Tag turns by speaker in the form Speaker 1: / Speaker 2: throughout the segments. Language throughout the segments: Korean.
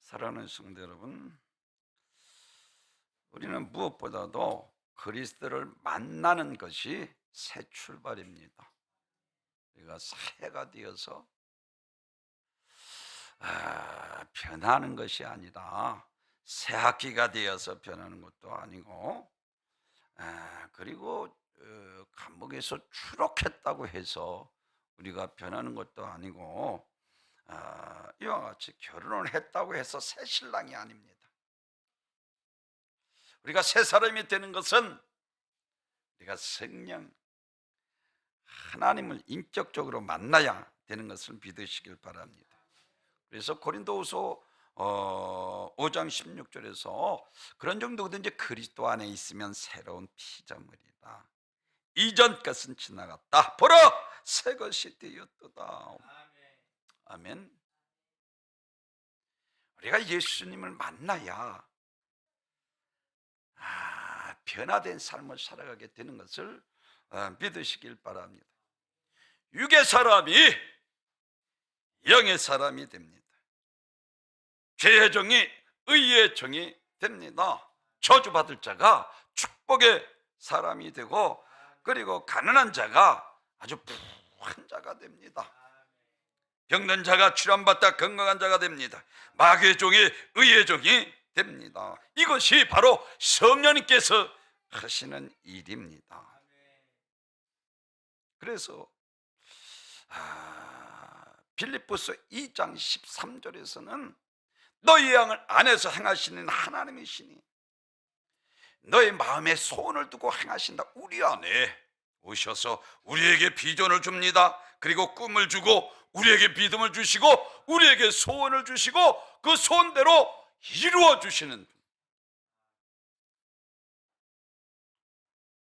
Speaker 1: 사랑하는 성도 여러분, 우리는 무엇보다도 그리스도를 만나는 것이 새 출발입니다. 우리가 새가 되어서 변하는 것이 아니라 새 학기가 되어서 변하는 것도 아니고, 그리고 감옥에서 추록했다고 해서 우리가 변하는 것도 아니고, 이와 같이 결혼을 했다고 해서 새 신랑이 아닙니다. 우리가 새 사람이 되는 것은 우리가 성령 하나님을 인격적으로 만나야 되는 것을 믿으시길 바랍니다. 그래서 고린도후서 5장 16절에서 그런 정도든지 그리스도 안에 있으면 새로운 피조물이다. 이전 것은 지나갔다. 보라 새 것이 되었도다. 아멘. 우리가 예수님을 만나야 변화된 삶을 살아가게 되는 것을 믿으시길 바랍니다. 육의 사람이 영의 사람이 됩니다. 죄의 종이 의의 종이 됩니다. 저주받을 자가 축복의 사람이 되고, 그리고 가난한 자가 아주 부한 자가 됩니다. 병든 자가 치료받다 건강한 자가 됩니다. 마귀의 종이 의의 종이 됩니다. 이것이 바로 성령님께서 하시는 일입니다. 그래서 빌립보서 2장 13절에서는 너희 양을 안에서 행하시는 하나님이시니 너희 마음에 소원을 두고 행하신다. 우리 안에 오셔서 우리에게 비전을 줍니다. 그리고 꿈을 주고 우리에게 믿음을 주시고 우리에게 소원을 주시고 그 소원대로 이루어 주시는 분.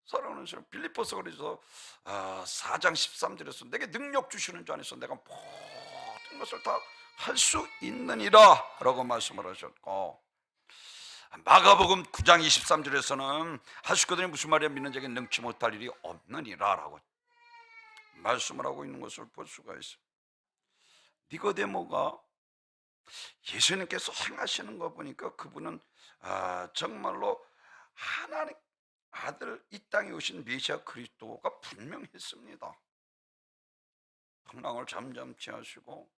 Speaker 1: 사랑하는 사람, 빌립보서 그래서 4장 13절에서 내게 능력 주시는 자 안에서 내가 모든 것을 다 할 수 있느니라 라고 말씀을 하셨고, 마가복음 9장 23절에서는 할 수 있거든요. 무슨 말이야? 믿는 자에게 능치 못할 일이 없느니라 라고 말씀을 하고 있는 것을 볼 수가 있어요. 니고데모가 예수님께서 행하시는 거 보니까 그분은 정말로 하나님 아들, 이 땅에 오신 메시아 그리스도가 분명했습니다. 풍랑을 잠잠치 하시고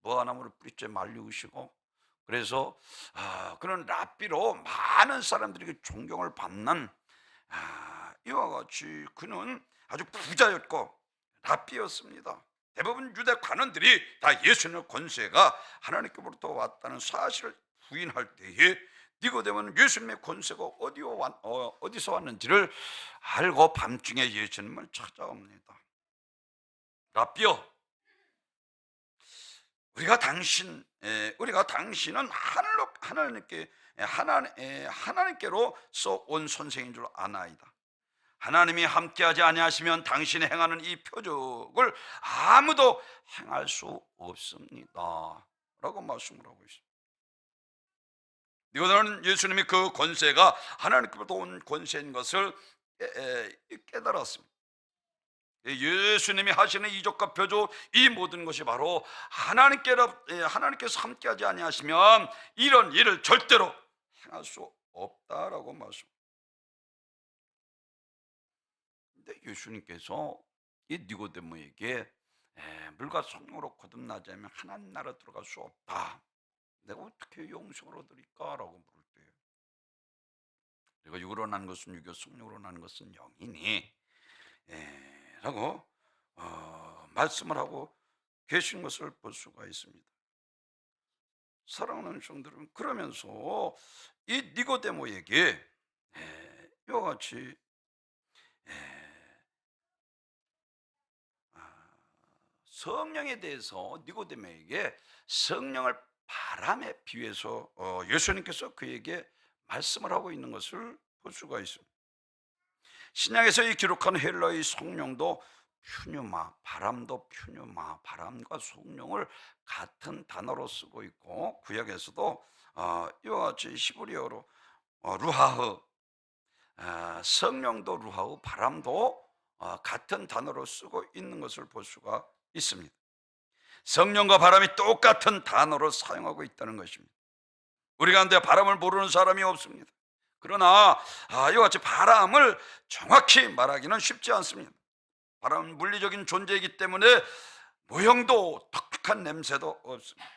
Speaker 1: 무화나무를 뿌리째 말리우시고, 그래서 그런 랍비로 많은 사람들에게 존경을 받는 이와 같이 그는 아주 부자였고 랍비였습니다. 대부분 유대 관원들이 다 예수님의 권세가 하나님께로부터 왔다는 사실을 부인할 때에 니고데모는 예수님의 권세가 어디서 왔는지를 알고 밤중에 예수님을 찾아옵니다. 랍비여, 우리가 당신은 하나님께로서 온 선생인 줄 아나이다. 하나님이 함께하지 아니하시면 당신이 행하는 이 표적을 아무도 행할 수 없습니다 라고 말씀을 하고 있습니다. 니고데모는 예수님이 그 권세가 하나님께로부터 온 권세인 것을 깨달았습니다. 예수님이 하시는 이적과 표적, 이 모든 것이 바로 하나님께서 함께하지 아니하시면 이런 일을 절대로 행할 수 없다라고 말씀합니다. 근데 예수님께서 이 니고데모에게 물과 성령으로 거듭나지 않으면 하나님 나라 들어갈 수 없다. 내가 어떻게 영생을 얻으리까? 라고 물을 때, 내가 육으로 난 것은 육이요 성령으로 난 것은 영이니 라고 말씀을 하고 계신 것을 볼 수가 있습니다. 사랑하는 성도들은 그러면서 이 니고데모에게 이와 같이 성령에 대해서 니고데모에게 성령을 바람에 비유해서 예수님께서 그에게 말씀을 하고 있는 것을 볼 수가 있습니다. 신약에서 이 기록한 헬라의 성령도 퓨뉴마, 바람도 퓨뉴마, 바람과 성령을 같은 단어로 쓰고 있고, 구약에서도 이와 같이 히브리어로 루하흐, 성령도 루하흐, 바람도 같은 단어로 쓰고 있는 것을 볼 수가 있습니다. 성령과 바람이 똑같은 단어로 사용하고 있다는 것입니다. 우리 가운데 바람을 모르는 사람이 없습니다. 그러나 이와 같이 바람을 정확히 말하기는 쉽지 않습니다. 바람은 물리적인 존재이기 때문에 모형도 독특한 냄새도 없습니다.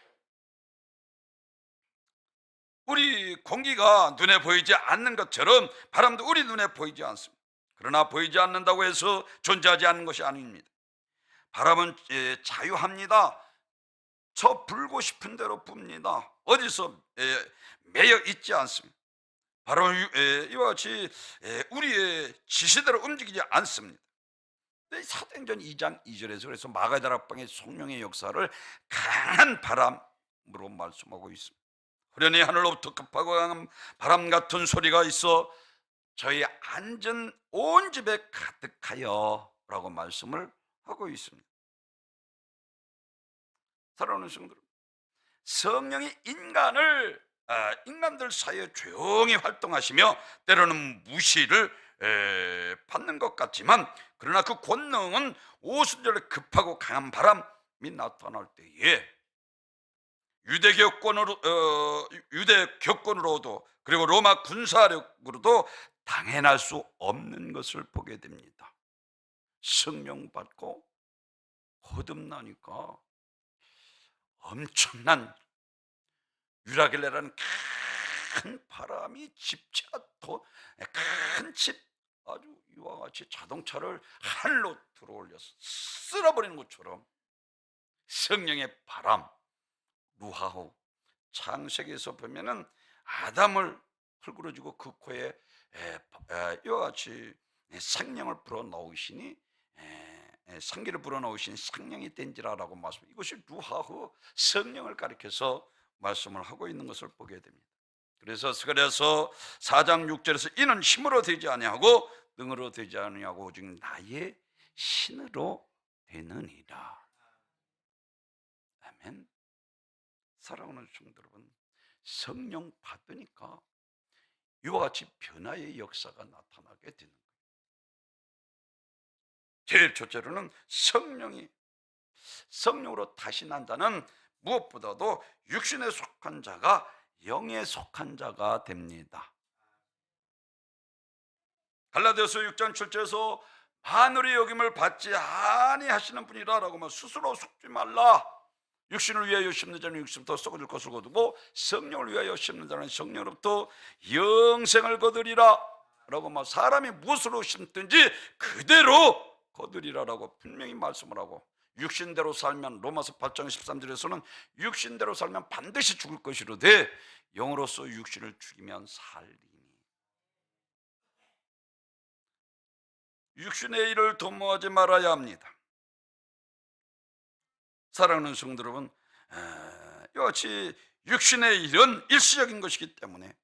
Speaker 1: 우리 공기가 눈에 보이지 않는 것처럼 바람도 우리 눈에 보이지 않습니다. 그러나 보이지 않는다고 해서 존재하지 않는 것이 아닙니다. 바람은 자유합니다. 저 불고 싶은 대로 붑니다. 어디서 매여 있지 않습니다. 바람은 이와 같이 우리의 지시대로 움직이지 않습니다. 사도행전 2장 2절에서 그래서 마가다락방의 성령의 역사를 강한 바람으로 말씀하고 있습니다. 후련히 하늘로부터 급하고 강한 바람 같은 소리가 있어 저희 앉은 온 집에 가득하여 라고 말씀을 하고 있습니다. 사랑하는 성도들, 성령이 인간들 사이에 조용히 활동하시며 때로는 무시를 받는 것 같지만, 그러나 그 권능은 오순절에 급하고 강한 바람이 나타날 때에 유대 격권으로도 그리고 로마 군사력으로도 당해낼 수 없는 것을 보게 됩니다. 성령 받고 거듭나니까 엄청난 유라길레라는 큰 바람이 큰 집, 아주 이와 같이 자동차를 하늘로 들어올려서 쓸어버리는 것처럼 성령의 바람, 루하호, 창세기에서 보면은 아담을 흙으로지고 그 코에 이와 같이 생명을 불어넣으시니 생기를 불어넣으신 생명이 된지라라고 말씀. 이것이 루하후, 성령을 가리켜서 말씀을 하고 있는 것을 보게 됩니다. 그래서 스가랴서 4장 6절에서 이는 힘으로 되지 아니하고 능으로 되지 아니하고 오직 나의 신으로 되느니라. 아멘. 사랑하는 성도 여러분, 성령 받으니까 이와 같이 변화의 역사가 나타나게 되는 거예요. 제일 첫째로는 성령으로 다시 난 자는 무엇보다도 육신에 속한 자가 영에 속한 자가 됩니다. 갈라디아서 6장 7절에서 하늘의 여김을 받지 아니하시는 분이라라고 스스로 속지 말라. 육신을 위하여 심는 자는 육신부터 썩어질 것을 거두고 성령을 위하여 심는 자는 성령으로부터 영생을 거두리라 라고 사람이 무엇으로 심든지 그대로 거두리라라고 분명히 말씀을 하고, 육신대로 살면 로마서 8장 13절에서는 육신대로 살면 반드시 죽을 것이로되 영으로서 육신을 죽이면 살리니. 육신의 일을 도모하지 말아야 합니다. 사랑하는 성도 여러분, 이와 같이 육신의 일은 일시적인 것이기 때문에,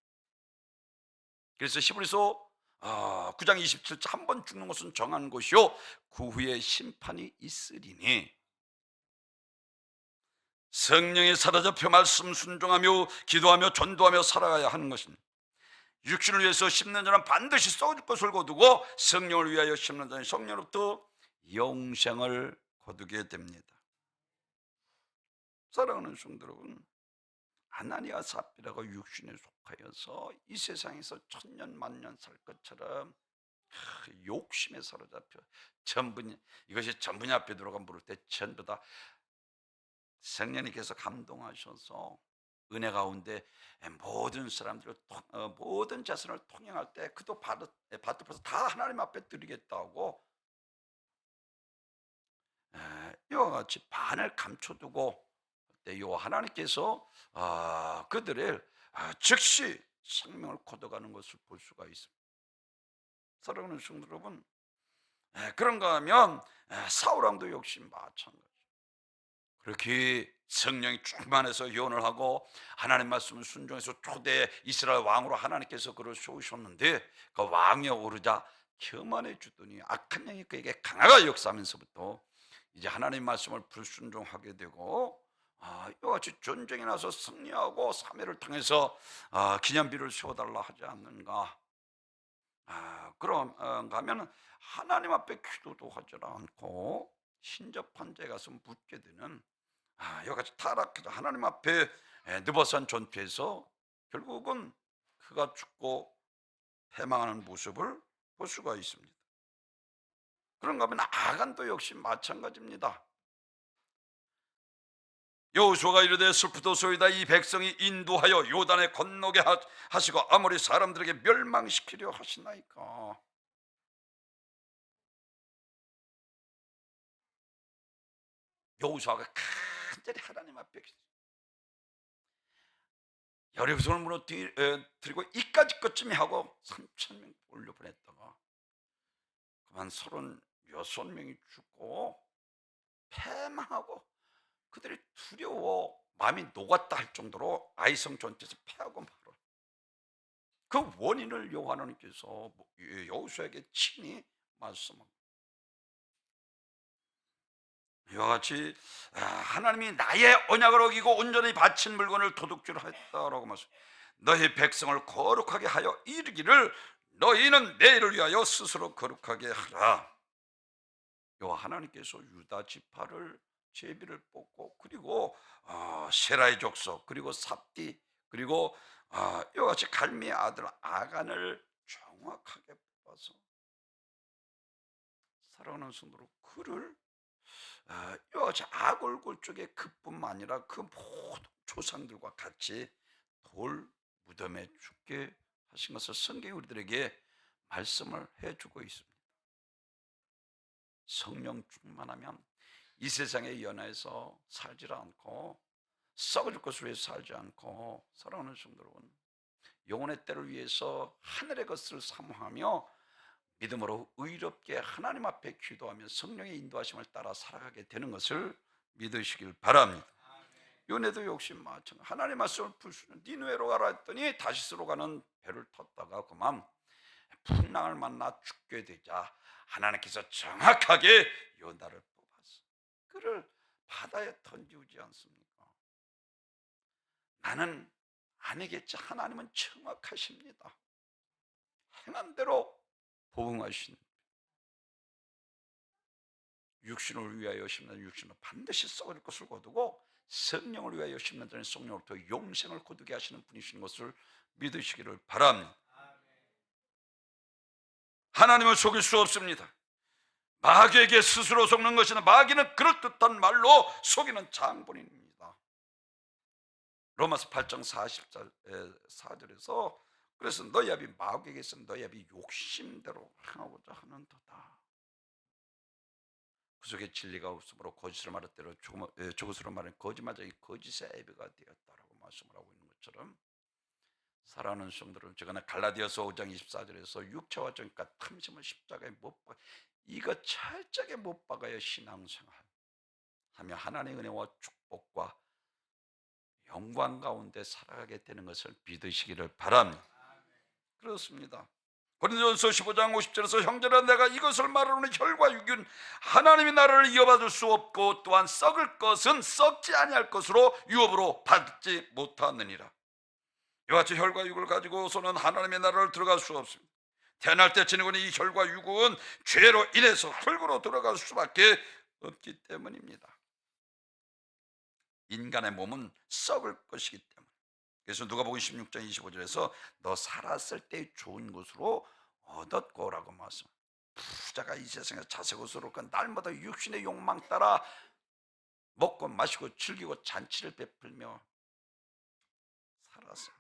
Speaker 1: 그래서 히브리서 9장 27절 한 번 죽는 것은 정한 것이요 그 후에 심판이 있으리니, 성령이 사로잡혀 말씀 순종하며 기도하며 전도하며 살아가야 하는 것은, 육신을 위해서 심는 자는 반드시 썩을 것을 거두고 성령을 위하여 심는 자는 성령으로부터 영생을 거두게 됩니다. 사랑하는 성도 여러분, 아나니아 삽비라가 육신에 속하여서 이 세상에서 천년 만년 살 것처럼 욕심에 사로잡혀 이것이 전분이 앞에 들어가 물을 때 전부 다 성령님께서 감동하셔서 은혜 가운데 모든 사람들을 모든 자손을 통행할 때 그도 받들어서 다 하나님 앞에 드리겠다고 이와 같이 반을 감춰두고, 그때 요 하나님께서 그들을 즉시 생명을 거둬가는 것을 볼 수가 있습니다. 사랑하는 성도 여러분, 그런가 하면 사울왕도 역시 마찬가지. 그렇게 성령이 충만해서 예언을 하고 하나님 말씀을 순종해서 초대 이스라엘 왕으로 하나님께서 그를 세우셨는데, 그 왕에 오르자 교만해 주더니 악한 영이 그에게 강하게 역사하면서부터 이제 하나님 말씀을 불순종하게 되고, 이와 같이 전쟁에 나서 승리하고 사매를 통해서 기념비를 세워달라 하지 않는가. 그런가 하면 하나님 앞에 기도도 하지 않고 신접한 자에 가서 묻게 되는, 이와 같이 타락해서 하나님 앞에 느버산 전투에서 결국은 그가 죽고 패망하는 모습을 볼 수가 있습니다. 그런가 하면 아간도 역시 마찬가지입니다. 여호수아가 이르되 슬프도소이다. 이 백성이 인도하여 요단에 건너게 하시고 아모리 사람들에게 멸망시키려 하시나이까. 여호수아가 간절히 하나님 앞에 여리고성을 무너뜨리고 이까지 것쯤이 하고 3,000명 올려보냈다가 그만 36명이 죽고 패망하고 그들이 두려워 마음이 녹았다 할 정도로 아이성 전투에서 패하고 말아. 그 원인을 여호와 하나님께서 여호수아에게 친히 말씀합니다. 이와 같이 하나님이 나의 언약을 어기고 온전히 바친 물건을 도둑질을 했다라고 말씀. 너희 백성을 거룩하게 하여 이르기를 너희는 내일을 위하여 스스로 거룩하게 하라. 여호와 하나님께서 유다 지파를 제비를 뽑고 그리고 세라의 족속 그리고 삽디 그리고 이와 같이 갈미의 아들 아간을 정확하게 뽑아서 사랑하는 성도로 그를 이와 같이 악얼굴 쪽에 그뿐만 아니라 그 모든 조상들과 같이 돌 무덤에 죽게 하신 것을 성경이 우리들에게 말씀을 해주고 있습니다. 성령 충만하면 이 세상의 연애에서 살지 않고 썩을 것을 위해 살지 않고 사랑하는 성도 여러분, 영혼의 때를 위해서 하늘의 것을 사모하며 믿음으로 의롭게 하나님 앞에 기도하며 성령의 인도하심을 따라 살아가게 되는 것을 믿으시길 바랍니다. 요네도 역시 마찬가지. 하나님 말씀을 풀수는 니느웨로 가라 했더니 다시스로 가는 배를 탔다가 그만 풍랑을 만나 죽게 되자 하나님께서 정확하게 요나를 뽑아서 그를 바다에 던지우지 않습니까? 나는 아니겠지. 하나님은 정확하십니다. 행한 대로 보응하신. 육신을 위하여 심는 육신은 반드시 썩을 것을 거두고 성령을 위하여 심는 자는 성령으로부터 영생을 거두게 하시는 분이신 것을 믿으시기를 바랍니다. 하나님을 속일 수 없습니다. 마귀에게 스스로 속는 것이나 마귀는 그럴듯한 말로 속이는 장본인입니다. 로마서 8장 44절에서 그래서 너희 아비 마귀에게 있으면 너희 아비 욕심대로 행하고자 하는도다. 그 속에 진리가 없으므로 거짓을 말할 대로 저것으로 말하는 거짓말쟁이 거짓의 애비가 되었다라고 말씀을 하고 있는 것처럼 사랑하는 성도들, 제가 갈라디아서 5장 24절에서 육체와 정과 탐심을 십자가에 못 박아 이거 철저하게 못 박아야 신앙생활 하며 하나님의 은혜와 축복과 영광 가운데 살아가게 되는 것을 믿으시기를 바랍니다. 그렇습니다. 고린도전서 15장 50절에서 형제라 내가 이것을 말하노니 혈과 육은 하나님의 나라를 이어받을 수 없고 또한 썩을 것은 썩지 아니할 것으로 유업으로 받지 못하느니라. 이와 같이 혈과 육을 가지고서는 하나님의 나라를 들어갈 수 없습니다. 태어날 때 지니고는 이 혈과 육은 죄로 인해서 흙으로 들어갈 수밖에 없기 때문입니다. 인간의 몸은 썩을 것이기 때문에. 그래서 누가복음 16장 25절에서 너 살았을 때 좋은 것으로 얻었고라고 말씀. 부자가 이 세상에 자색것으로 날마다 육신의 욕망 따라 먹고 마시고 즐기고 잔치를 베풀며 살았어요.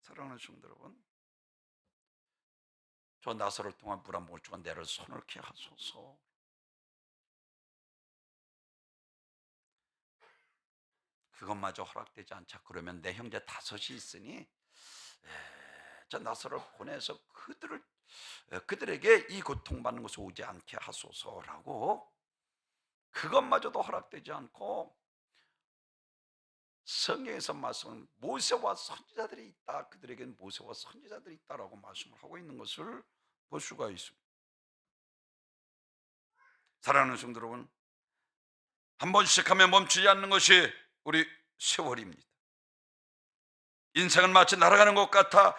Speaker 1: 사랑하는 성도 여러분, 저 나사를 통한 물 한 모을 주가 내를 손을케 하소서. 그것마저 허락되지 않자 그러면 내 형제 5이 있으니 저 나사를 보내서 그들에게 이 고통받는 것을 오지 않게 하소서라고 그것마저도 허락되지 않고 성경에서 말씀은 모세와 선지자들이 있다. 그들에게는 모세와 선지자들이 있다라고 말씀을 하고 있는 것을 볼 수가 있습니다. 사랑하는 성도 여러분, 한 번 시작하면 멈추지 않는 것이 우리 세월입니다. 인생은 마치 날아가는 것 같아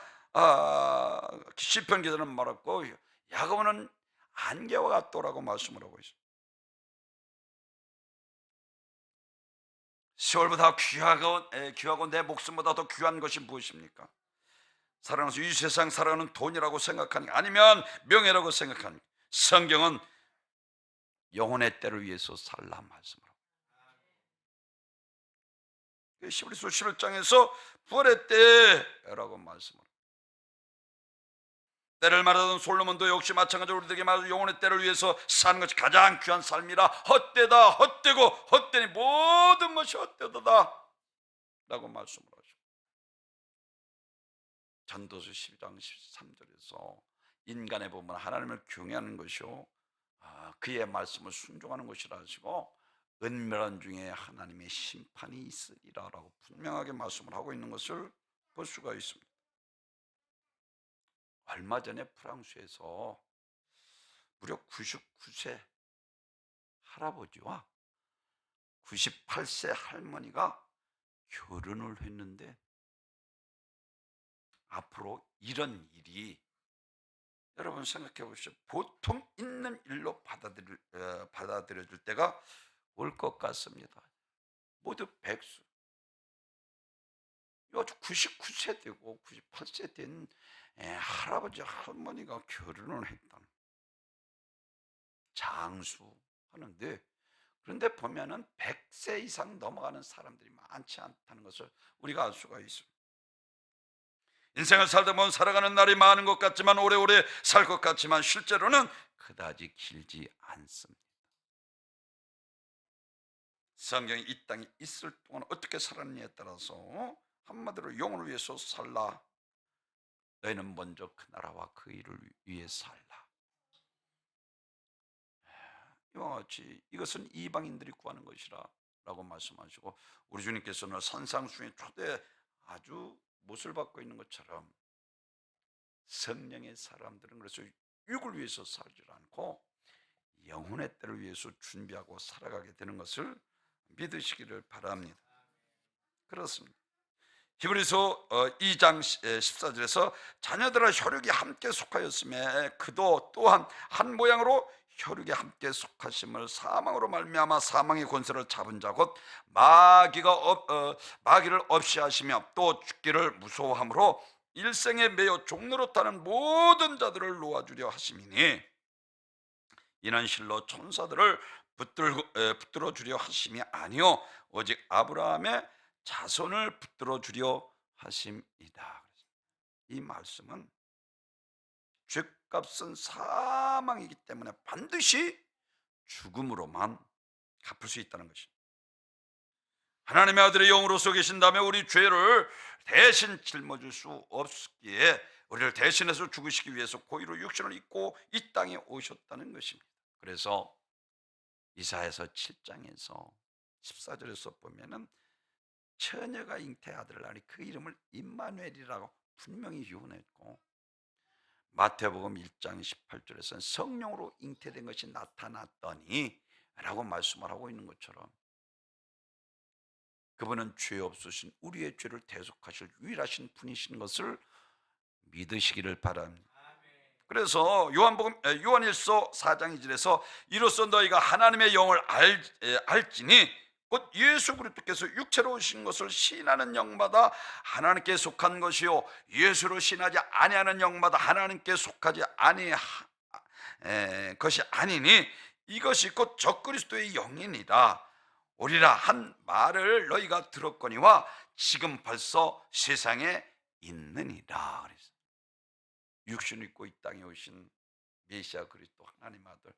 Speaker 1: 시편 기자는 말했고 야고보는 안개와 같도라고 말씀을 하고 있습니다. 세월보다 귀하고 내 목숨보다 더 귀한 것이 무엇입니까? 살아가면서 이 세상 살아가는 돈이라고 생각하니, 아니면 명예라고 생각하니, 성경은 영혼의 때를 위해서 살라 말씀을 하고, 히브리서 11장에서 부활의 때라고 말씀을 합니다. 때를 말하던 솔로몬도 역시 마찬가지로 우리들에게 말하는 영혼의 때를 위해서 사는 것이 가장 귀한 삶이라, 헛되다, 헛되고 헛되니 모든 것이 헛되다 라고 말씀을 하죠. 전도서 12장 13절에서 인간의 법은 하나님을 경외하는 것이요, 그의 말씀을 순종하는 것이라 하시고, 은밀한 중에 하나님의 심판이 있으리라 라고 분명하게 말씀을 하고 있는 것을 볼 수가 있습니다. 얼마 전에 프랑스에서 무려 99세 할아버지와 98세 할머니가 결혼을 했는데, 앞으로 이런 일이, 여러분 생각해 보시죠. 보통 있는 일로 받아들여질 때가 올 것 같습니다. 모두 백수. 아주 99세 되고 98세 된 할아버지 할머니가 결혼을 했다는, 장수하는데, 그런데 보면은 100세 이상 넘어가는 사람들이 많지 않다는 것을 우리가 알 수가 있습니다. 인생을 살다 보면 살아가는 날이 많은 것 같지만, 오래오래 살 것 같지만 실제로는 그다지 길지 않습니다. 성경이 이 땅에 있을 동안 어떻게 살았느냐에 따라서, 한마디로 영혼을 위해서 살라. 너희는 먼저 그 나라와 그 일을 위해 살라. 이와 같이 이것은 이방인들이 구하는 것이라 라고 말씀하시고, 우리 주님께서는 산상수훈의 초대 아주 못을 받고 있는 것처럼, 성령의 사람들은 그래서 육을 위해서 살지 않고 영혼의 때를 위해서 준비하고 살아가게 되는 것을 믿으시기를 바랍니다. 그렇습니다. 히브리서 2장 14절에서 자녀들아 혈육이 함께 속하였음에 그도 또한 한 모양으로 혈육에 함께 속하심을 사망으로 말미암아 사망의 권세를 잡은 자 곧 마귀를 없이 하시며 또 죽기를 무서워함으로 일생에 매여 종노릇하는 모든 자들을 놓아주려 하심이니, 이는 실로 천사들을 붙들어 주려 하심이 아니요 오직 아브라함의 자손을 붙들어 주려 하심이다. 이 말씀은 죄값은 사망이기 때문에 반드시 죽음으로만 갚을 수 있다는 것입니다. 하나님의 아들의 영으로서 계신다면 우리 죄를 대신 짊어질 수 없기에 우리를 대신해서 죽으시기 위해서 고의로 육신을 입고 이 땅에 오셨다는 것입니다. 그래서 이사야서 7장에서 14절에서 보면은 처녀가 잉태의 아들을 낳으니 그 이름을 임마누엘이라고 분명히 유언했고, 마태복음 1장 18절에서는 성령으로 잉태된 것이 나타났더니 라고 말씀을 하고 있는 것처럼, 그분은 죄 없으신 우리의 죄를 대속하실 유일하신 분이신 것을 믿으시기를 바랍니다. 그래서 요한일서 4장 2절에서 이로써 너희가 하나님의 영을 알지니 곧 예수 그리스도께서 육체로 오신 것을 시인하는 영마다 하나님께 속한 것이요 예수로 시인하지 아니하는 영마다 하나님께 속하지 아니한 것이 아니니 이것이 곧 적그리스도의 영이니라. 오리라 한 말을 너희가 들었거니와 지금 벌써 세상에 있느니라. 그래서 육신 입고 이 땅에 오신 메시아 그리스도 하나님 아들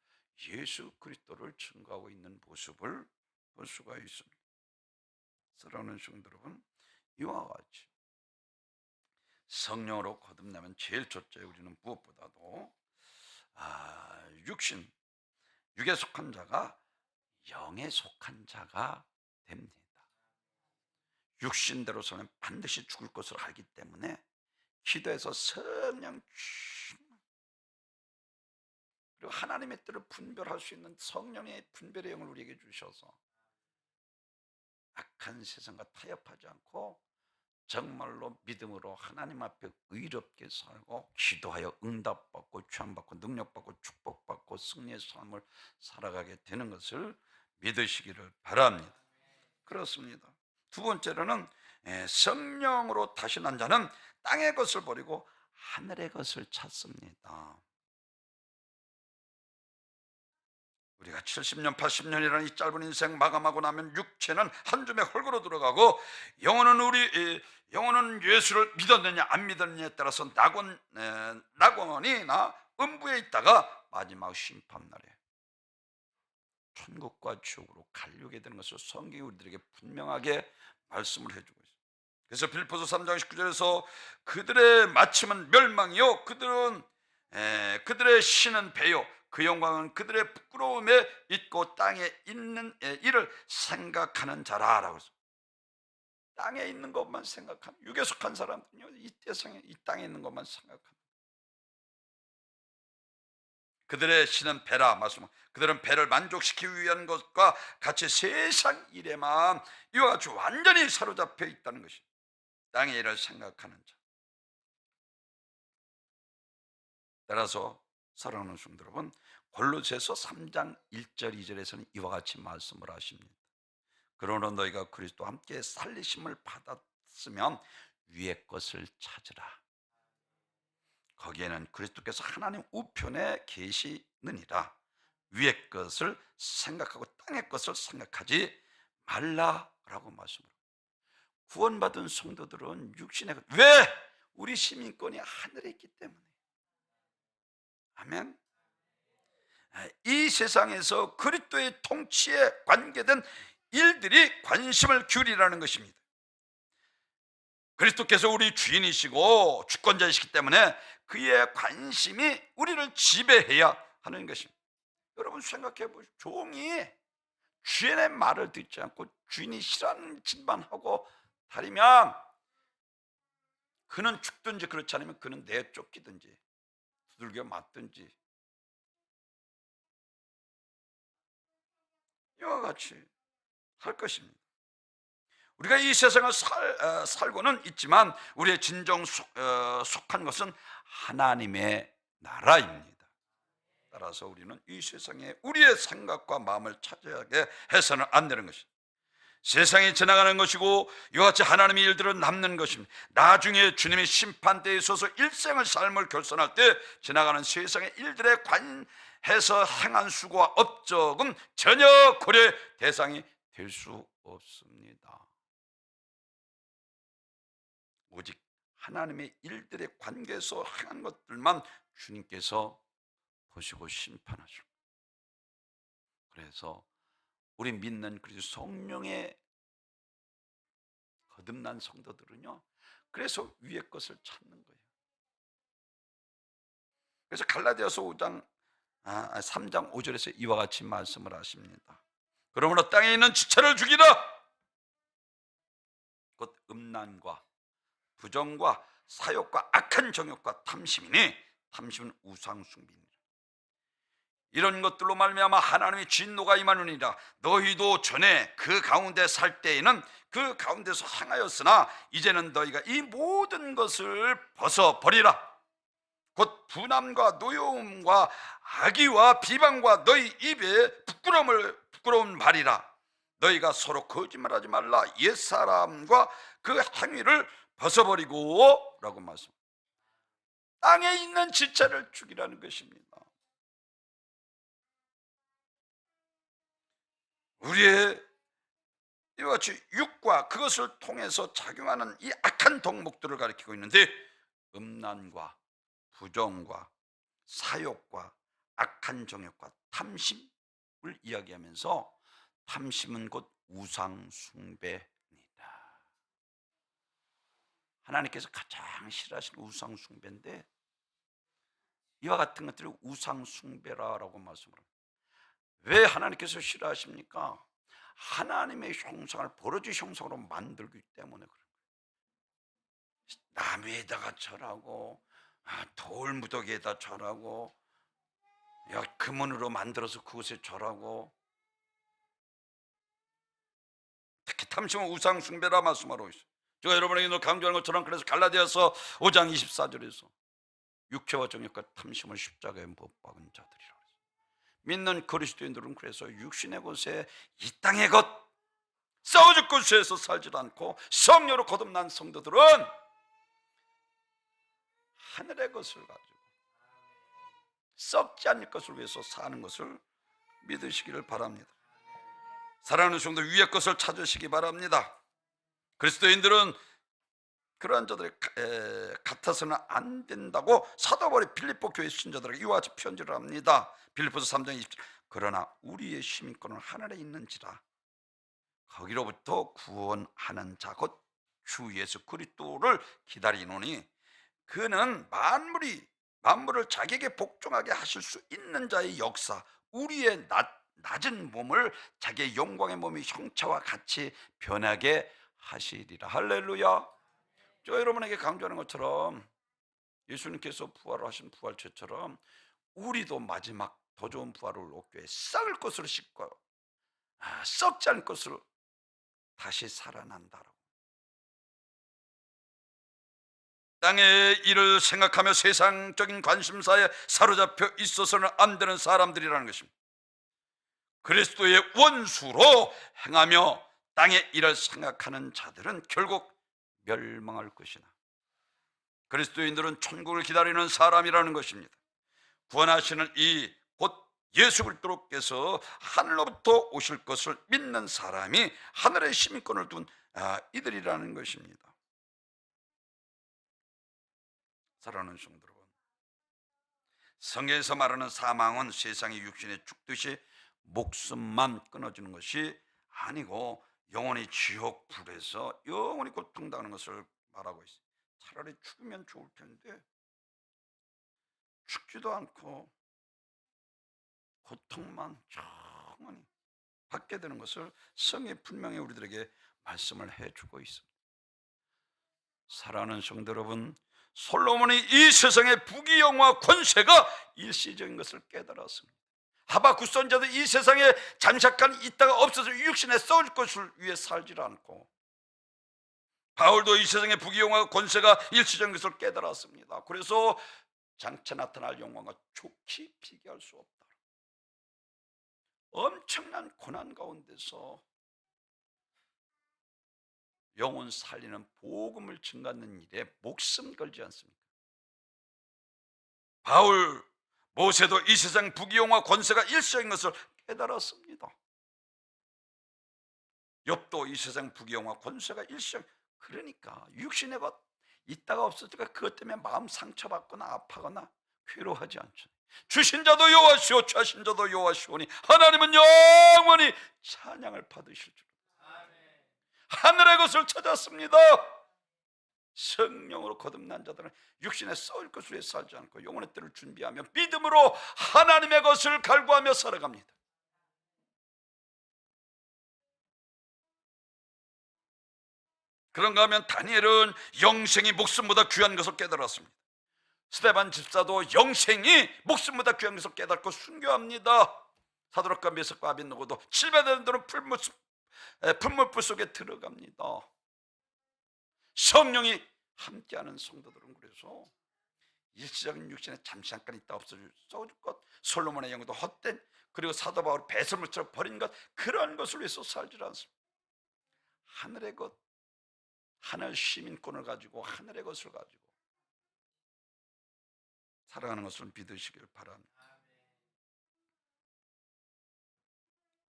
Speaker 1: 예수 그리스도를 증거하고 있는 모습을 볼 수가 있습니다. 사랑하는 성도 여러분, 이와 같이 성령으로 거듭나면 제일 첫째 우리는 무엇보다도 육에 속한 자가 영에 속한 자가 됩니다. 육신대로서는 반드시 죽을 것을 알기 때문에 기도해서 성령 그리고 하나님의 뜻을 분별할 수 있는 성령의 분별의 영을 우리에게 주셔서 악한 세상과 타협하지 않고 정말로 믿음으로 하나님 앞에 의롭게 살고 기도하여 응답받고 취함받고 능력받고 축복받고 승리의 삶을 살아가게 되는 것을 믿으시기를 바랍니다. 그렇습니다. 두 번째로는 성령으로 다신한 자는 땅의 것을 버리고 하늘의 것을 찾습니다. 우리가 70년, 80년이라는 이 짧은 인생 마감하고 나면 육체는 한 줌에 헐거로 들어가고 영혼은 예수를 믿었느냐 안 믿었느냐에 따라서 낙원이나 음부에 있다가 마지막 심판날에 천국과 지옥으로 갈리게 되는 것을 성경이 우리들에게 분명하게 말씀을 해주고 있습니다. 그래서 빌립보서 3장 19절에서 그들의 마침은 멸망이요 그들의 신은 배요 그 영광은 그들의 부끄러움에 있고 땅에 있는 일을 생각하는 자라라고 했어요. 땅에 있는 것만 생각하는, 육에 속한 사람들은요 이 세상에 이 땅에 있는 것만 생각하는. 그들의 신은 배라 말씀. 그들은 배를 만족시키기 위한 것과 같이 세상 일에만 이와 같이 완전히 사로잡혀 있다는 것이 땅의 일을 생각하는 자. 따라서 사랑하는 성도 여러분, 골로새서 3장 1절 2절에서는 이와 같이 말씀을 하십니다. 그러나 너희가 그리스도와 함께 살리심을 받았으면 위의 것을 찾으라. 거기에는 그리스도께서 하나님 우편에 계시느니라. 위의 것을 생각하고 땅의 것을 생각하지 말라라고 말씀을. 구원받은 성도들은 육신의 것, 왜? 우리 시민권이 하늘에 있기 때문에. 아멘. 이 세상에서 그리스도의 통치에 관계된 일들이 관심을 기울이라는 것입니다. 그리스도께서 우리 주인이시고 주권자이시기 때문에 그의 관심이 우리를 지배해야 하는 것입니다. 여러분 생각해 보시죠. 종이 주인의 말을 듣지 않고 주인이 싫어하는 짓만 하고 다니면 그는 죽든지 그렇지 않으면 그는 내쫓기든지 두들겨 맞든지 이와 같이 할 것입니다. 우리가 이 세상을 살고는 있지만 우리의 진정 속한 것은 하나님의 나라입니다. 따라서 우리는 이 세상에 우리의 생각과 마음을 차지하게 해서는 안 되는 것입니다. 세상이 지나가는 것이고 이와 같이 하나님의 일들은 남는 것입니다. 나중에 주님의 심판대에 있어서 일생의 삶을 결산할 때 지나가는 세상의 일들에 관해서 행한 수고와 업적은 전혀 고려 대상이 될 수 없습니다. 오직 하나님의 일들에 관계해서 행한 것들만 주님께서 보시고 심판하시고, 그래서 우리 믿는 그리스도 성령의 거듭난 성도들은요, 그래서 위의 것을 찾는 거예요. 그래서 갈라디아서 3장 5절에서 이와 같이 말씀을 하십니다. 그러므로 땅에 있는 지체를 죽이라. 곧 음란과 부정과 사욕과 악한 정욕과 탐심이니 탐심은 우상숭배니라. 이런 것들로 말미암아 하나님의 진노가 임하느니라. 너희도 전에 그 가운데 살 때에는 그 가운데서 행하였으나 이제는 너희가 이 모든 것을 벗어버리라. 곧 분함과 노여움과 악의와 비방과 너희 입에 부끄러운 말이라. 너희가 서로 거짓말하지 말라. 옛사람과 그 행위를 벗어버리고 라고 말씀. 땅에 있는 지체를 죽이라는 것입니다. 우리의 이와 같이 육과 그것을 통해서 작용하는 이 악한 덕목들을 가리키고 있는데, 음란과 부정과 사욕과 악한 정욕과 탐심을 이야기하면서 탐심은 곧 우상숭배입니다. 하나님께서 가장 싫어하시는 우상숭배인데 이와 같은 것들을 우상숭배라고 말씀을 합니다. 왜 하나님께서 싫어하십니까? 하나님의 형상을 버러지 형상으로 만들기 때문에 그런 거예요. 나무에다가 절하고 돌무더기에다 절하고 금은으로 만들어서 그것에 절하고, 특히 탐심은 우상숭배라 말씀하고 있어요. 제가 여러분에게 강조하는 것처럼 그래서 갈라디아서 5장 24절에서 육체와 정욕과 탐심을 십자가에 못 박은 자들이라. 믿는 그리스도인들은 그래서 육신의 것에 이 땅의 것, 싸워죽고 죄에서 살지 않고 성령으로 거듭난 성도들은 하늘의 것을 가지고 썩지 않을 것을 위해서 사는 것을 믿으시기를 바랍니다. 사랑하는 성도, 위의 것을 찾으시기 바랍니다. 그리스도인들은 그러한 자들이 같아서는 안 된다고 사도 바울이 필리포 교회 신자들에게 이와 같이 편지를 합니다. 빌립보서 3장 20절, 그러나 우리의 시민권은 하늘에 있는지라 거기로부터 구원하는 자 곧 주 예수 그리스도를 기다리노니 그는 만물을 자기에게 복종하게 하실 수 있는 자의 역사, 우리의 낮은 몸을 자기의 영광의 몸의 형체와 같이 변하게 하시리라. 할렐루야. 저 여러분에게 강조하는 것처럼 예수님께서 부활하신 부활체처럼 우리도 마지막 더 좋은 부활을 얻기 위해 썩을 것으로 씻고 썩지 않을 것으로 다시 살아난다라고. 땅의 일을 생각하며 세상적인 관심사에 사로잡혀 있어서는 안 되는 사람들이라는 것입니다. 그리스도의 원수로 행하며 땅의 일을 생각하는 자들은 결국 멸망할 것이나 그리스도인들은 천국을 기다리는 사람이라는 것입니다. 구원하시는 이 곧 예수 그리스도께서 하늘로부터 오실 것을 믿는 사람이 하늘의 시민권을 둔 이들이라는 것입니다. 사랑하는 성도 여러분, 성경에서 말하는 사망은 세상의 육신에 죽듯이 목숨만 끊어주는 것이 아니고 영원히 지옥 불에서 영원히 고통당하는 것을 말하고 있어요. 차라리 죽으면 좋을 텐데 죽지도 않고 고통만 영원히 받게 되는 것을 성경이 분명히 우리들에게 말씀을 해주고 있습니다. 사랑하는 성도 여러분, 솔로몬이 이 세상의 부귀영화 권세가 일시적인 것을 깨달았습니다. 하박국 선지자도 이 세상에 잠깐 있다가 없어져 육신에 썩을 것을 위해 살지 않고, 바울도 이 세상의 부귀영화 권세가 일시적인 것을 깨달았습니다. 그래서 장차 나타날 영광과 좋게 비교할 수 없다. 엄청난 고난 가운데서 영혼 살리는 복음을 증거하는 일에 목숨 걸지 않습니까? 바울, 모세도 이 세상 부귀영화 권세가 일시적인 것을 깨달았습니다. 욥도 이 세상 부귀영화 권세가 일시적, 그러니까 육신의 것 있다가 없어지니까 그것 때문에 마음 상처받거나 아파거나 괴로워하지 않죠. 주신 자도 여호와시오 취하신 자도 여호와시오니 하나님은 영원히 찬양을 받으실 줄. 하늘의 것을 찾았습니다. 성령으로 거듭난 자들은 육신에 썩을 것을 위해 살지 않고 영혼의 때를 준비하며 믿음으로 하나님의 것을 갈구하며 살아갑니다. 그런가 하면 다니엘은 영생이 목숨보다 귀한 것을 깨달았습니다. 스데반 집사도 영생이 목숨보다 귀한 것을 깨닫고 순교합니다. 사드락과 메삭과 아벳느고도 700년도는 풀무불 속에 들어갑니다. 성령이 함께하는 성도들은 그래서 일시적인 육신에 잠깐 있다 없어질 것, 솔로몬의 영도 헛된, 그리고 사도 바울이 배설물처럼 버린 것, 그러한 것을 위해서 살지 않습니다. 하늘의 것, 하늘 시민권을 가지고 하늘의 것을 가지고 살아가는 것을 믿으시길 바랍니다.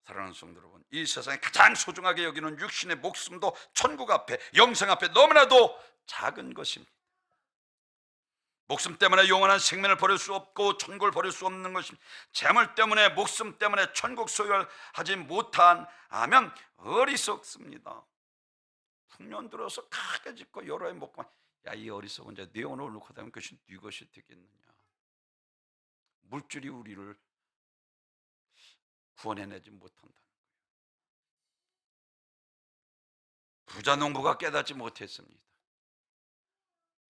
Speaker 1: 사랑하는 성도 여러분, 이 세상에 가장 소중하게 여기는 육신의 목숨도 천국 앞에, 영생 앞에 너무나도 작은 것입니다. 목숨 때문에 영원한 생명을 버릴 수 없고 천국을 버릴 수 없는 것입니다. 재물 때문에, 목숨 때문에 천국 소유하지 못하면 어리석습니다. 풍년 들어서 크게 짓고 여러 해 먹고, 야, 이 어리석은 자, 네 오늘 놓고 다니면 그것이 네 것이 되겠느냐. 물질이 우리를 구원해내지 못한다는 거예요. 부자 농부가 깨닫지 못했습니다.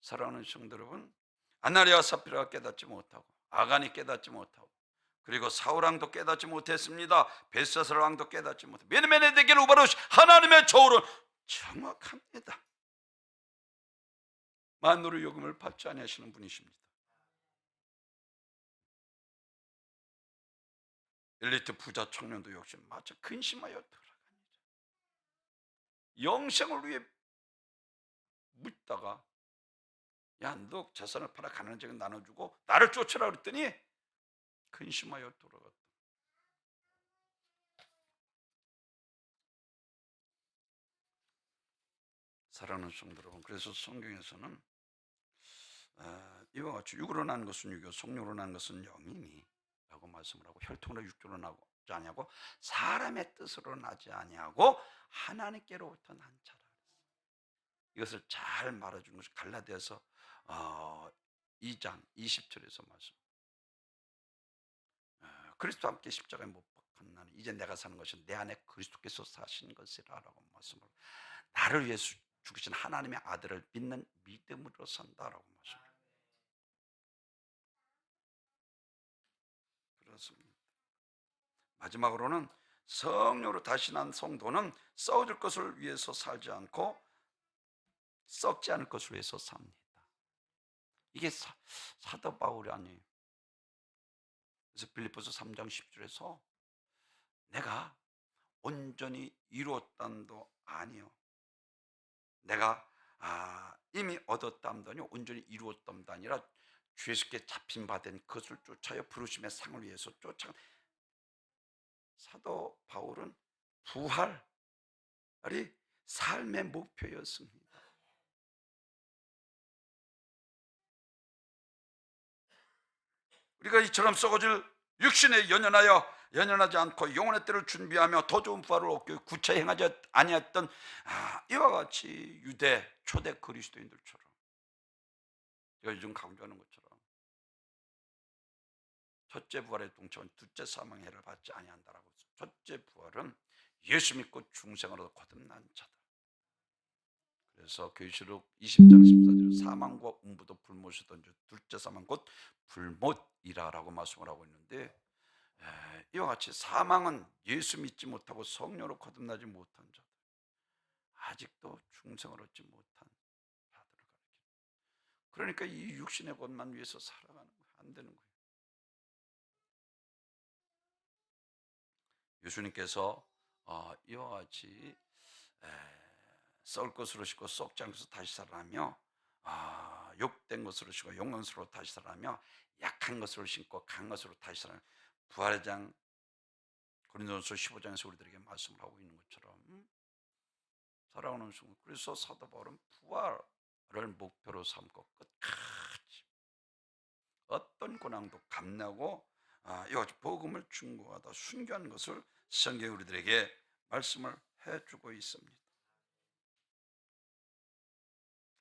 Speaker 1: 사랑하는 성도 여러분, 아나니아와 삽비라가 깨닫지 못하고, 아간이 깨닫지 못하고, 그리고 사울 왕도 깨닫지 못했습니다. 벳사스라 왕도 깨닫지 못하고, 메네데겔 우바르시, 하나님의 저울은 정확합니다. 만노의 요금을 받지 아니하시는 분이십니다. 엘리트 부자 청년도 역시 마치 근심하여 돌아갑니다. 영생을 위해 묻다가 야, 너 재산을 팔아 가난한 자에게 나눠주고 나를 쫓으라 그랬더니 근심하여 돌아갔다. 사랑하는 성도 여러분, 그래서 성경에서는 이와 같이 육으로 난 것은 육이요 성령으로 난 것은 영이니 라고 말씀을 하고, 혈통으로 육조로 나지 아니하고 사람의 뜻으로 나지 아니하고 하나님께로부터 난 자라. 이것을 잘 말해주는 것이 갈라디아서 2장 20절에서 말씀. 그리스도와 함께 십자가에 못 박힌 나는 이제 내가 사는 것이 내 안에 그리스도께서 사신 것이라라고 말씀을, 나를 위해 죽으신 하나님의 아들을 믿는 믿음으로 산다라고 말씀을. 그렇습니다. 마지막으로는 성령으로 다시 난 성도는 썩어질 것을 위해서 살지 않고 썩지 않을 것을 위해서 삽니다. 이게 사도 바울이 아니에요. 그래서 빌립보서 3장 10절에서 내가 온전히 이루었담도 아니요, 내가 이미 얻었담도 아니요 온전히 이루었담도 아니라 주 예수께 잡힌 바 된 그것을 쫓아여 부르심의 상을 위해서 쫓아간 사도 바울은 부활이 삶의 목표였습니다. 우리가 이처럼 썩어질 육신에 연연하지 않고 영혼의 때를 준비하며 더 좋은 부활을 얻기 위해 구차히 행하지 아니했던 이와 같이 유대 초대 그리스도인들처럼, 제가 요즘 강조하는 것처럼 첫째 부활의 동참은 둘째 사망의 해를 받지 아니한다라고 했어요. 첫째 부활은 예수 믿고 중생으로 거듭난 자다. 그래서 계시록 20장 14절 사망과 음부도 불못이 던져 둘째 사망 곧 불못이라라고 말씀을 하고 있는데, 이와 같이 사망은 예수 믿지 못하고 성령으로 거듭나지 못한 자들, 아직도 중생을 얻지 못한 자들을 가리킵니다. 그러니까 이 육신의 것만 위해서 살아가는 거예요. 안 되는 거예요. 예수님께서 이와 같이 썩을 것으로 쉬고 썩지 않고 다시 살아나며 욕된 것으로 쉬고 용건스러워 다시 살아나며 약한 것으로 신고 강한 것으로 다시 살아나며 부활의 장 고린도전서 15장에서 우리들에게 말씀을 하고 있는 것처럼 살아오는 순간, 그래서 사도 바울은 부활을 목표로 삼고 끝까지 어떤 고난도 감내하고 이와 같이 복음을 중고하다 순교하는 것을 성경이 우리들에게 말씀을 해주고 있습니다.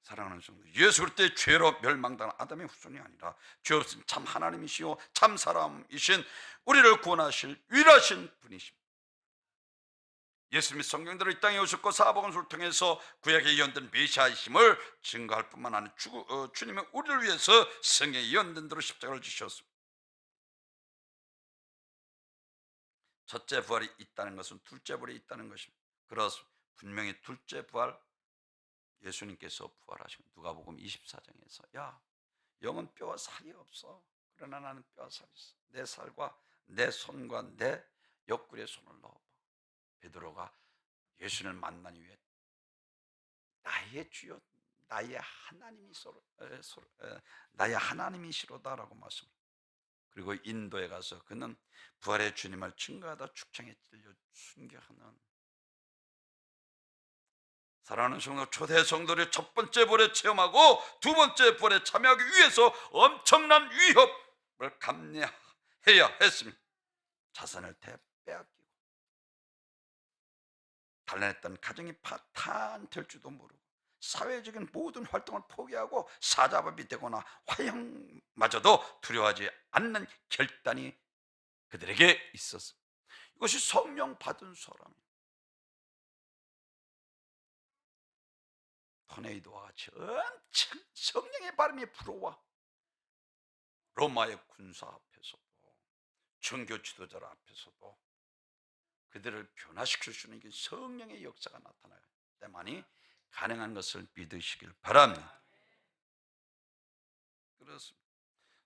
Speaker 1: 사랑하는 성도, 예수 그리스도의 죄로 멸망당한 아담의 후손이 아니라 죄 없으신 참 하나님이시요 참 사람이신 우리를 구원하실 유일하신 분이십니다. 예수님이 성경대로 이 땅에 오셨고 사복음서를 통해서 구약에 예언된 메시아이심을 증거할 뿐만 아니라 주님이 우리를 위해서 성경에 예언된 대로 십자가를 지셨습니다. 첫째 부활이 있다는 것은 둘째 부활이 있다는 것입니다. 그래서 분명히 둘째 부활, 예수님께서 부활하신 누가복음 24장에서 야, 영은 뼈와 살이 없어. 그러나 나는 뼈와 살이 있어. 내 살과 내 손과 내 옆구리에 손을 넣어봐. 베드로가 예수를 만나기 위해 나의 주여 나의 하나님이시로다라고 말씀합니다. 그리고 인도에 가서 그는 부활의 주님을 증거하다 축창에 찔려 순교하는, 사랑하는 성도, 초대 성도들의 첫 번째 부활에 체험하고 두 번째 부활에 참여하기 위해서 엄청난 위협을 감내해야 했습니다. 자산을 빼앗기고 단란했던 가정이 파탄될 줄도 모르고 사회적인 모든 활동을 포기하고 사자밥이 되거나 화형마저도 두려워하지 않는 결단이 그들에게 있었습니다. 이것이 성령 받은 사람이에요. 토네이도와 같이 엄청 성령의 바람이 불어와 로마의 군사 앞에서도 종교 지도자 앞에서도 그들을 변화시킬 수 있는 성령의 역사가 나타나요. 때만이 가능한 것을 믿으시길 바랍니다. 그렇습니다.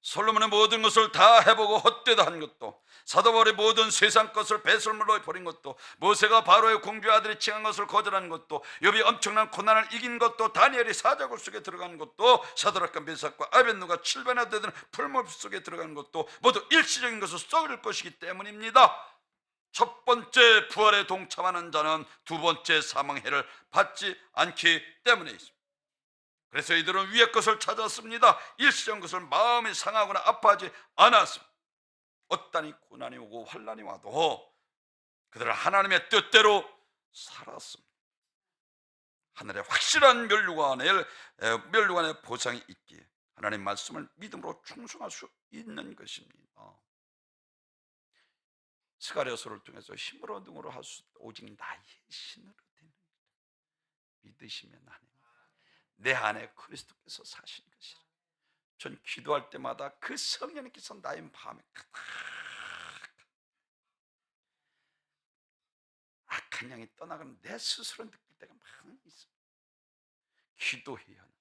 Speaker 1: 솔로몬의 모든 것을 다 해보고 헛되다 한 것도, 사도 바울의 모든 세상 것을 배설물로 버린 것도, 모세가 바로의 공주의 아들이 칭한 것을 거절한 것도, 욥이 엄청난 고난을 이긴 것도, 다니엘이 사자굴 속에 들어간 것도, 사드락과 메삭과 아벳느고가 7배나 되는 풀물 속에 들어간 것도 모두 일시적인 것을 썩을 것이기 때문입니다. 첫 번째 부활에 동참하는 자는 두 번째 사망해를 받지 않기 때문에 있습니다. 그래서 이들은 위의 것을 찾았습니다. 일시적인 것을 마음이 상하거나 아파하지 않았습니다. 어떠한 고난이 오고 환난이 와도 그들은 하나님의 뜻대로 살았습니다. 하늘의 확실한 멸류관의 보상이 있기에 하나님의 말씀을 믿음으로 충성할 수 있는 것입니다. 스가랴서를 통해서 힘으로 능으로 할 수 없다, 오직 나의 신으로 되는 믿으시면 하나님, 내 안에 그리스도께서 사신 것이라. 전 기도할 때마다 그 성령님께서 나의 마음에 악한 영이 떠나가는 내 스스로 느낄 때가 많이 있습니다. 기도해야 하는,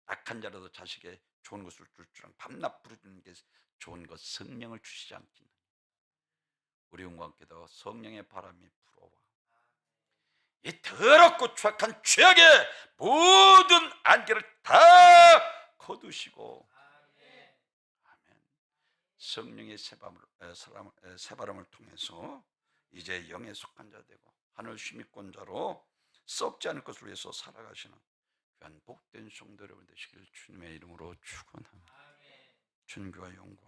Speaker 1: 악한 자라도 자식에 좋은 것을 줄 줄 알고 밤낮 부르짖는 게 좋은 것, 성령을 주시지 않기는 우리 영과 함께도 성령의 바람이 불어와 이 더럽고 추악한 죄악의 모든 안개를 다 거두시고, 아멘, 성령의 새바람을 통해서 이제 영에 속한 자 되고 하늘 시민권자로 썩지 않을 것을 위해서 살아가시는 귀한 복된 성도 여러분 되시길 주님의 이름으로 축원합니다. 주님과 영광